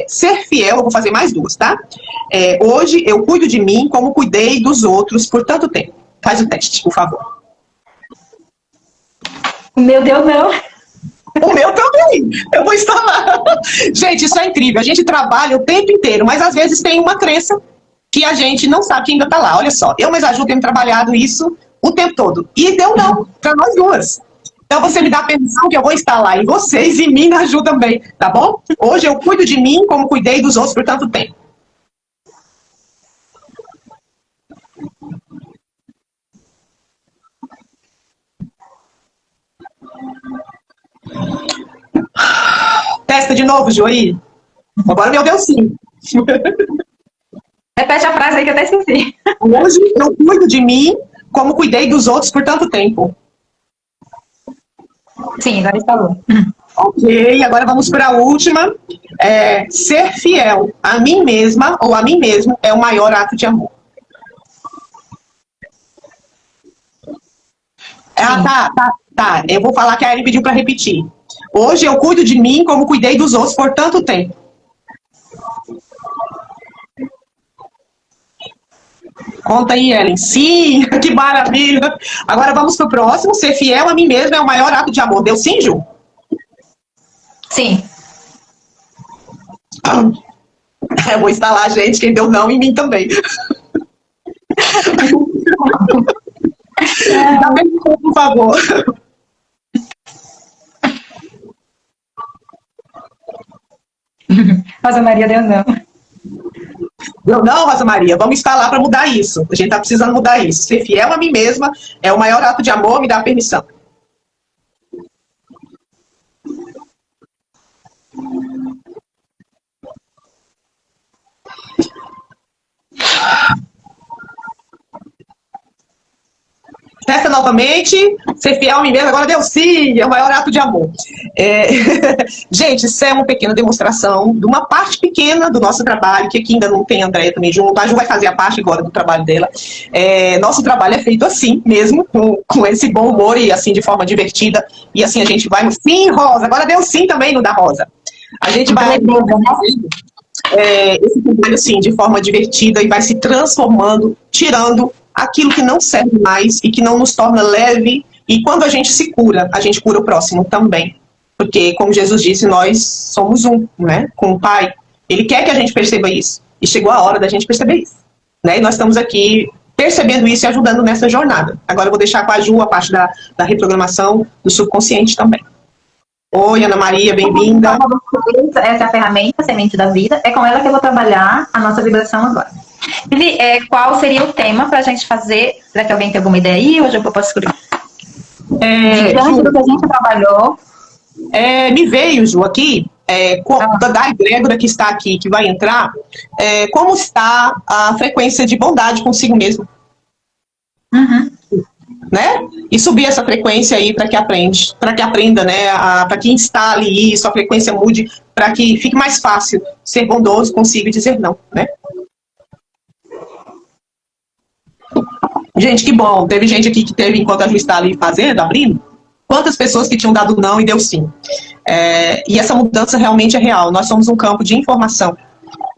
Speaker 1: ser fiel, eu vou fazer mais duas, tá? Hoje eu cuido de mim como cuidei dos outros por tanto tempo. Faz o teste, por favor.
Speaker 2: O meu deu não.
Speaker 1: O meu também, eu vou instalar. Gente, isso é incrível, a gente trabalha o tempo inteiro, mas às vezes tem uma crença que a gente não sabe que ainda está lá. Olha só, eu mais ajudo tenho trabalhado isso o tempo todo. E deu não, para nós duas. Então você me dá permissão que eu vou instalar em vocês e mim ajuda também, tá bom? Hoje eu cuido de mim como cuidei dos outros por tanto tempo. Testa de novo, Joí. Agora meu deu sim.
Speaker 2: Repete a frase aí que eu até esqueci.
Speaker 1: Hoje eu cuido de mim como cuidei dos outros por tanto tempo.
Speaker 2: Sim, agora instalou.
Speaker 1: Ok, agora vamos para a última. Ser fiel a mim mesma ou a mim mesmo é o maior ato de amor. Tá. Eu vou falar que a Ellen pediu para repetir. Hoje eu cuido de mim como cuidei dos outros por tanto tempo. Conta aí, Ellen. Sim, que maravilha. Agora vamos para o próximo. Ser fiel a mim mesmo é o maior ato de amor. Deu sim, Ju?
Speaker 2: Sim.
Speaker 1: Eu vou instalar, gente, quem deu não em mim também. Dá bem, por favor.
Speaker 2: Rosa Maria deu não.
Speaker 1: Deu não, Rosa Maria? Vamos instalar para mudar isso. A gente está precisando mudar isso. Ser fiel a mim mesma é o maior ato de amor, me dá permissão. Testa novamente, ser fiel a mim mesmo, agora deu sim, é o maior ato de amor. Gente, isso é uma pequena demonstração de uma parte pequena do nosso trabalho, que aqui ainda não tem a Andréia também junto, a Ju vai fazer a parte agora do trabalho dela. Nosso trabalho é feito assim mesmo, com esse bom humor e assim de forma divertida, e assim a gente vai no sim, Rosa, agora deu sim também no da Rosa. A gente vai... esse trabalho, assim, de forma divertida e vai se transformando, tirando aquilo que não serve mais e que não nos torna leve. E quando a gente cura o próximo também. Porque, como Jesus disse, nós somos um, né, com o Pai. Ele quer que a gente perceba isso. E chegou a hora da gente perceber isso. Né? E nós estamos aqui percebendo isso e ajudando nessa jornada. Agora eu vou deixar com a Ju a parte da reprogramação do subconsciente também. Oi, Ana Maria, bem-vinda.
Speaker 2: Essa é a ferramenta, a semente da vida. É com ela que eu vou trabalhar a nossa vibração agora. Vivi, qual seria o tema para a gente fazer? Será que alguém tem alguma ideia aí? Hoje eu posso escolher. Diante do que a gente trabalhou.
Speaker 1: Me veio, Ju, aqui, da egrégora que está aqui, que vai entrar, como está a frequência de bondade consigo mesmo.
Speaker 2: Uhum.
Speaker 1: Né? E subir essa frequência aí para que aprenda, né? Para que instale isso, a frequência mude, para que fique mais fácil ser bondoso consigo e dizer não, né? Gente, que bom. Teve gente aqui que teve, enquanto a Ju está ali fazendo, abrindo, quantas pessoas que tinham dado não e deu sim. E essa mudança realmente é real. Nós somos um campo de informação.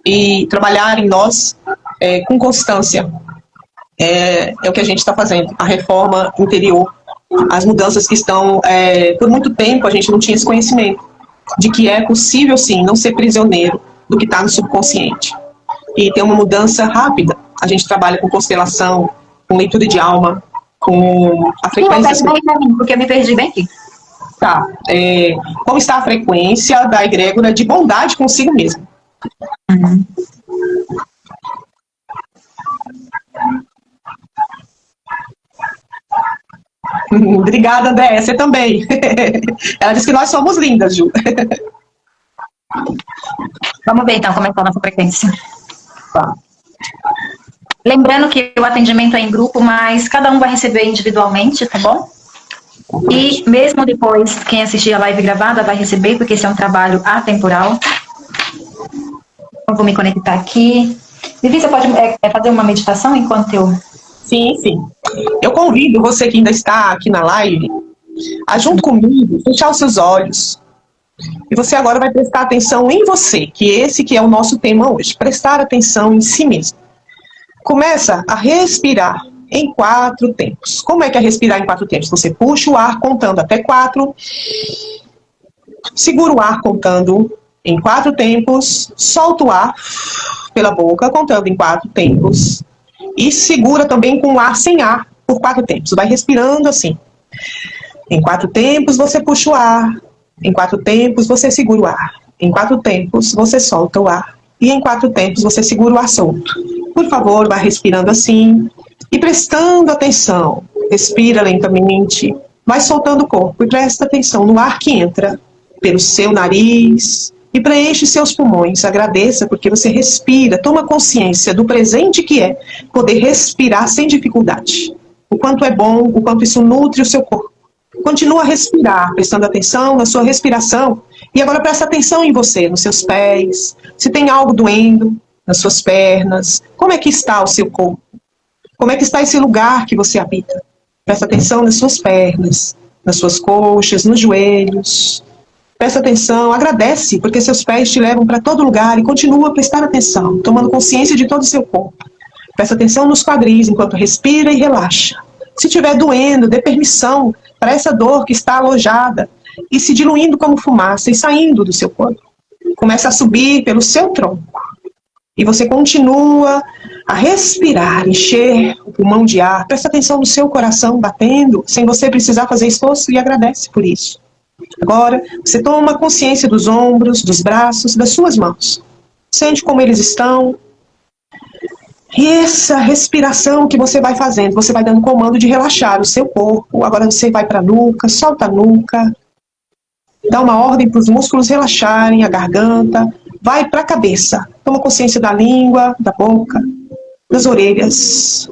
Speaker 1: E trabalhar em nós com constância é o que a gente está fazendo. A reforma interior, as mudanças que estão... por muito tempo a gente não tinha esse conhecimento de que é possível, sim, não ser prisioneiro do que está no subconsciente. E ter uma mudança rápida. A gente trabalha com constelação, com leitura de alma, com a frequência...
Speaker 2: Porque eu me perdi bem aqui.
Speaker 1: Tá. Como está a frequência da egrégora de bondade consigo mesmo?
Speaker 2: Uhum.
Speaker 1: Obrigada, André. Você também. Ela disse que nós somos lindas, Ju.
Speaker 2: Vamos ver, então, como é que está a nossa frequência.
Speaker 1: Tá.
Speaker 2: Lembrando que o atendimento é em grupo, mas cada um vai receber individualmente, tá bom? E mesmo depois, quem assistir a live gravada vai receber, porque esse é um trabalho atemporal. Eu vou me conectar aqui. Vivi, você pode fazer uma meditação enquanto eu...
Speaker 1: Sim, sim. Eu convido você que ainda está aqui na live a, junto comigo, fechar os seus olhos. E você agora vai prestar atenção em você, que esse que é o nosso tema hoje. Prestar atenção em si mesmo. Começa a respirar em 4 tempos. Como é que é respirar em 4 tempos? Você puxa o ar contando até 4. Segura o ar contando em 4 tempos. Solta o ar pela boca contando em 4 tempos. E segura também com o ar sem ar por 4 tempos. Vai respirando assim. Em 4 tempos você puxa o ar. Em 4 tempos você segura o ar. Em 4 tempos você solta o ar. E em 4 tempos você segura o ar solto. Por favor, vai respirando assim e prestando atenção. Respira lentamente, vai soltando o corpo e presta atenção no ar que entra pelo seu nariz e preenche seus pulmões. Agradeça porque você respira, toma consciência do presente que é poder respirar sem dificuldade. O quanto é bom, o quanto isso nutre o seu corpo. Continua a respirar, prestando atenção na sua respiração. E agora presta atenção em você, nos seus pés, se tem algo doendo nas suas pernas, como é que está o seu corpo? Como é que está esse lugar que você habita? Presta atenção nas suas pernas, nas suas coxas, nos joelhos. Presta atenção, agradece, porque seus pés te levam para todo lugar e continua a prestar atenção, tomando consciência de todo o seu corpo. Presta atenção nos quadris enquanto respira e relaxa. Se estiver doendo, dê permissão para essa dor que está alojada e se diluindo como fumaça e saindo do seu corpo. Começa a subir pelo seu tronco. E você continua a respirar, encher o pulmão de ar. Presta atenção no seu coração batendo, sem você precisar fazer esforço, e agradece por isso. Agora, você toma consciência dos ombros, dos braços, das suas mãos. Sente como eles estão. E essa respiração que você vai fazendo, você vai dando comando de relaxar o seu corpo. Agora você vai para a nuca, solta a nuca. Dá uma ordem para os músculos relaxarem, a garganta. Vai para a cabeça. Toma consciência da língua, da boca, das orelhas,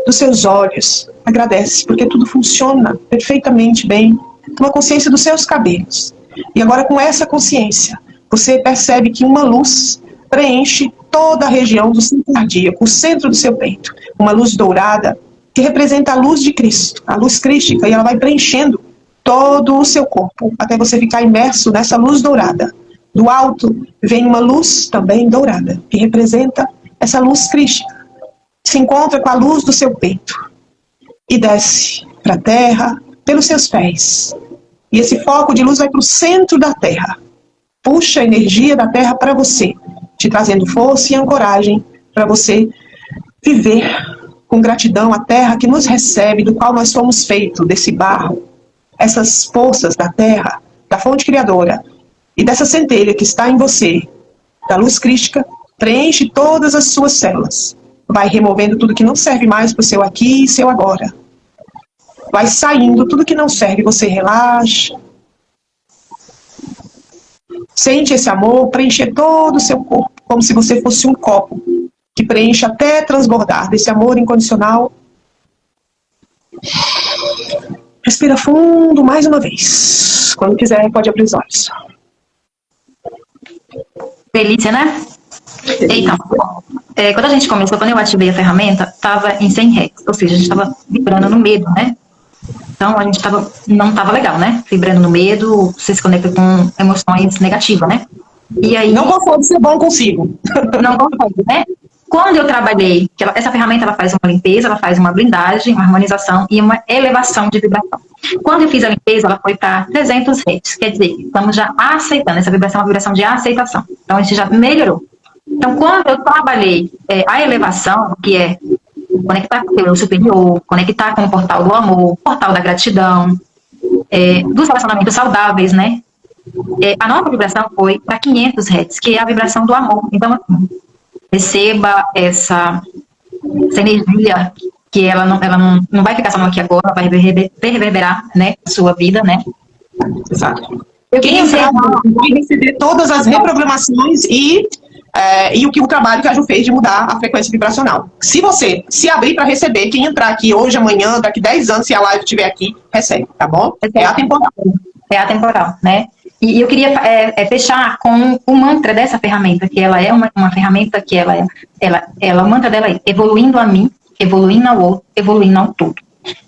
Speaker 1: dos seus olhos. Agradece, porque tudo funciona perfeitamente bem. Toma consciência dos seus cabelos. E agora, com essa consciência, você percebe que uma luz preenche toda a região do seu cardíaco, o centro do seu peito. Uma luz dourada que representa a luz de Cristo, a luz crística, e ela vai preenchendo todo o seu corpo, até você ficar imerso nessa luz dourada. Do alto vem uma luz também dourada, que representa essa luz crística. Se encontra com a luz do seu peito e desce para a terra pelos seus pés. E esse foco de luz vai para o centro da terra. Puxa a energia da terra para você, te trazendo força e ancoragem para você viver com gratidão a terra que nos recebe, do qual nós fomos feitos, desse barro. Essas forças da terra, da fonte criadora e dessa centelha que está em você, da luz crística, preenche todas as suas células. Vai removendo tudo que não serve mais para o seu aqui e seu agora. Vai saindo tudo que não serve, você relaxa. Sente esse amor preencher todo o seu corpo, como se você fosse um copo, que preenche até transbordar desse amor incondicional. Respira fundo mais uma vez. Quando quiser, pode abrir os olhos.
Speaker 2: Delícia, né? Então, quando a gente começou, quando eu ativei a ferramenta, estava em 100 Hz, ou seja, a gente estava vibrando no medo, né? Então, a gente não estava legal, né? Vibrando no medo, você se conecta com emoções negativas, né? E aí...
Speaker 1: Não consegue ser bom consigo.
Speaker 2: Não consegue, né? Quando eu trabalhei, essa ferramenta ela faz uma limpeza, ela faz uma blindagem, uma harmonização e uma elevação de vibração. Quando eu fiz a limpeza, ela foi para 300 Hz, quer dizer, estamos já aceitando, essa vibração é uma vibração de aceitação. Então, a gente já melhorou. Então, quando eu trabalhei a elevação, que é conectar com o eu superior, conectar com o portal do amor, portal da gratidão, dos relacionamentos saudáveis, né? A nova vibração foi para 500 Hz, que é a vibração do amor. Então, assim, receba essa energia, que ela não vai ficar só no aqui agora, ela vai reverberar, né, a sua vida, né?
Speaker 1: Exato. Quem entrar vai receber todas as reprogramações e o trabalho que a Ju fez de mudar a frequência vibracional. Se você se abrir para receber, quem entrar aqui hoje, amanhã, daqui 10 anos, se a live estiver aqui, recebe, tá bom? É atemporal.
Speaker 2: É atemporal, né? E eu queria fechar com o mantra dessa ferramenta, que ela é uma ferramenta que o mantra dela é evoluindo a mim, evoluindo ao outro, evoluindo ao todo.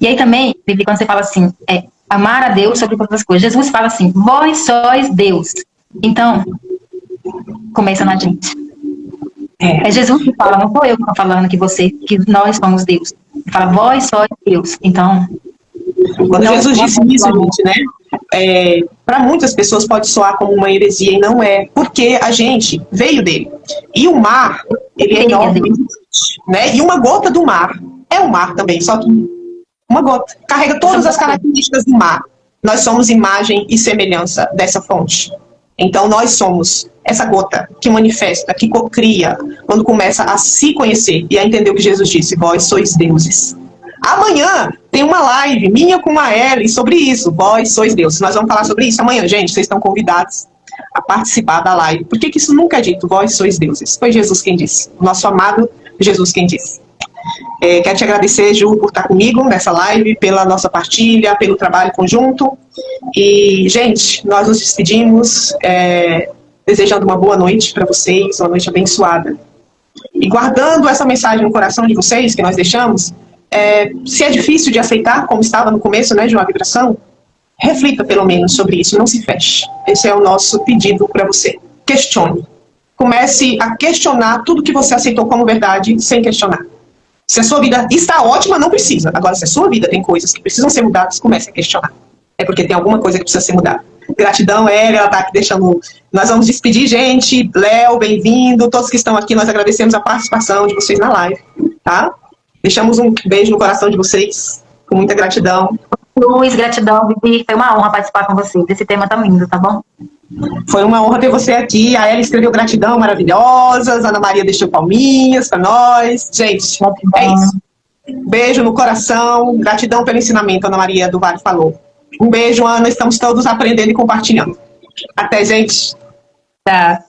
Speaker 2: E aí também, Vivi, quando você fala assim, amar a Deus sobre todas as coisas, Jesus fala assim, vós sois Deus. Então, começa na gente. É Jesus que fala, não sou eu que estou falando que nós somos Deus. Ele fala, vós sois Deus. Então...
Speaker 1: Quando Jesus disse isso, gente, né? Para muitas pessoas pode soar como uma heresia e não é, porque a gente veio dele. E o mar, ele é enorme, né? E uma gota do mar é o mar também, só que uma gota carrega todas as características do mar. Nós somos imagem e semelhança dessa fonte. Então nós somos essa gota que manifesta, que cocria, quando começa a se conhecer e a entender o que Jesus disse, vós sois deuses. Amanhã tem uma live minha com a Ellie sobre isso, vós sois Deus. Nós vamos falar sobre isso amanhã, gente. Vocês estão convidados a participar da live. Por que isso nunca é dito? Vós sois deuses. Foi Jesus quem disse. O nosso amado Jesus quem disse. Quero te agradecer, Ju, por estar comigo nessa live, pela nossa partilha, pelo trabalho conjunto. E, gente, nós nos despedimos desejando uma boa noite para vocês, uma noite abençoada. E guardando essa mensagem no coração de vocês que nós deixamos, se é difícil de aceitar, como estava no começo, né, de uma vibração, reflita pelo menos sobre isso, não se feche. Esse é o nosso pedido para você. Questione. Comece a questionar tudo que você aceitou como verdade sem questionar. Se a sua vida está ótima, não precisa. Agora, se a sua vida tem coisas que precisam ser mudadas, comece a questionar. É porque tem alguma coisa que precisa ser mudada. Gratidão, ela está aqui deixando... Nós vamos despedir, gente. Léo, bem-vindo. Todos que estão aqui, nós agradecemos a participação de vocês na live, tá? Deixamos um beijo no coração de vocês, com muita gratidão.
Speaker 2: Luiz, gratidão, Vivi. Foi uma honra participar com você desse tema tão lindo, tá bom?
Speaker 1: Foi uma honra ter você aqui. A Ela escreveu gratidão maravilhosas. A Ana Maria deixou palminhas para nós. Gente, é isso. Beijo no coração. Gratidão pelo ensinamento, a Ana Maria do Vale falou. Um beijo, Ana. Estamos todos aprendendo e compartilhando. Até, gente.
Speaker 2: Tá.